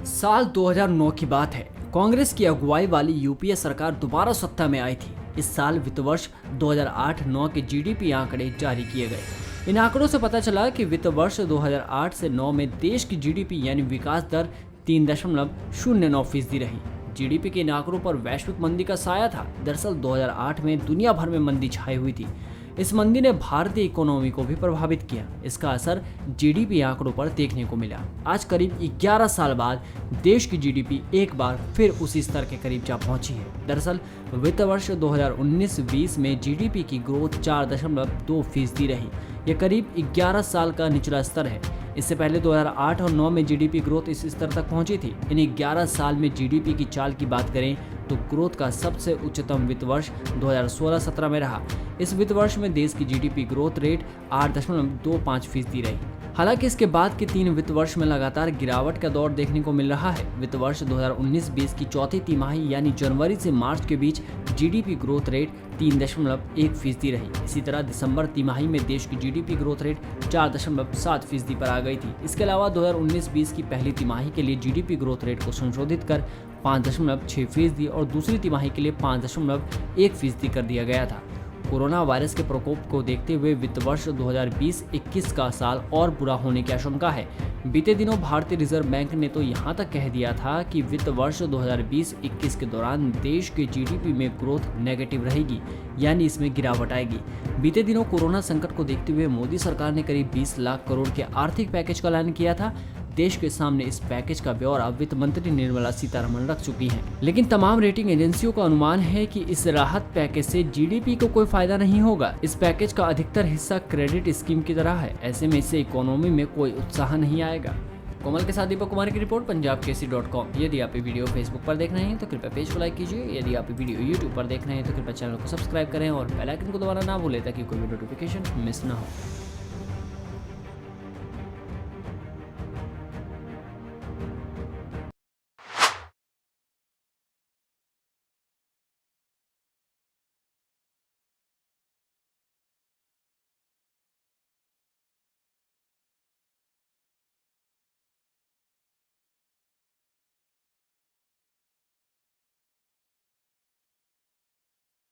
साल 2009 की बात है। कांग्रेस की अगुवाई वाली यूपीए सरकार दोबारा सत्ता में आई थी। इस साल वित्त वर्ष 2008-9 के जीडीपी आंकड़े जारी किए गए। इन आंकड़ों से पता चला कि वित्त वर्ष 2008 से 9 में देश की जीडीपी यानी विकास दर 3.09% रही। जीडीपी के इन आंकड़ों पर वैश्विक मंदी का साया था। दरअसल 2008 में दुनिया भर में मंदी छाई हुई थी। इस मंदी ने भारतीय इकोनॉमी को भी प्रभावित किया। इसका असर जीडीपी आंकड़ों पर देखने को मिला। आज करीब 11 साल बाद देश की जीडीपी एक बार फिर उसी स्तर के करीब जा पहुंची है। दरअसल वित्त वर्ष 2019-20 में जीडीपी की ग्रोथ 4.2% रही। यह करीब 11 साल का निचला स्तर है। इससे पहले 2008 और 9 में जीडीपी ग्रोथ इस स्तर तक पहुंची थी। इन 11 साल में जीडीपी की चाल की बात करें तो ग्रोथ का सबसे उच्चतम वित्त वर्ष 2016-17 में रहा। इस वित्त वर्ष में देश की जीडीपी ग्रोथ रेट 8.25% रही। हालांकि इसके बाद के 3 वित्त वर्ष में लगातार गिरावट का दौर देखने को मिल रहा है। वित्त वर्ष 2019-20 की चौथी तिमाही यानी जनवरी से मार्च के बीच जीडीपी ग्रोथ रेट 3.1% रही। इसी तरह दिसंबर तिमाही में देश की जीडीपी ग्रोथ रेट 4.7% पर आ गई थी। इसके अलावा 2019-20 की पहली तिमाही के लिए जीडीपी ग्रोथ रेट को संशोधित कर 5.6% और दूसरी तिमाही के लिए 5.1% कर दिया गया था। कोरोना वायरस के प्रकोप को देखते हुए वित्त वर्ष 2020-21 का साल और बुरा होने की आशंका है। बीते दिनों भारतीय रिजर्व बैंक ने तो यहां तक कह दिया था कि वित्त वर्ष 2020-21 के दौरान देश के जीडीपी में ग्रोथ नेगेटिव रहेगी, यानी इसमें गिरावट आएगी। बीते दिनों कोरोना संकट को देखते हुए मोदी सरकार ने करीब 20 लाख करोड़ के आर्थिक पैकेज का ऐलान किया था। देश के सामने इस पैकेज का ब्यौरा वित्त मंत्री निर्मला सीतारमण रख चुकी हैं। लेकिन तमाम रेटिंग एजेंसियों का अनुमान है कि इस राहत पैकेज से जीडीपी को कोई फायदा नहीं होगा। इस पैकेज का अधिकतर हिस्सा क्रेडिट स्कीम की तरह है। ऐसे में इससे इकोनॉमी में कोई उत्साह नहीं आएगा। कोमल के साथ दीपक कुमार की रिपोर्ट, punjabkesi.com। यदि आप ये वीडियो फेसबुक पर देख रहे हैं तो कृपया पेज को लाइक कीजिए। यदि आप ये वीडियो यूट्यूब पर देख रहे हैं तो कृपया चैनल को सब्सक्राइब करें और बेल आइकन को दबाना ना भूलें ताकि कोई भी नोटिफिकेशन मिस ना हो।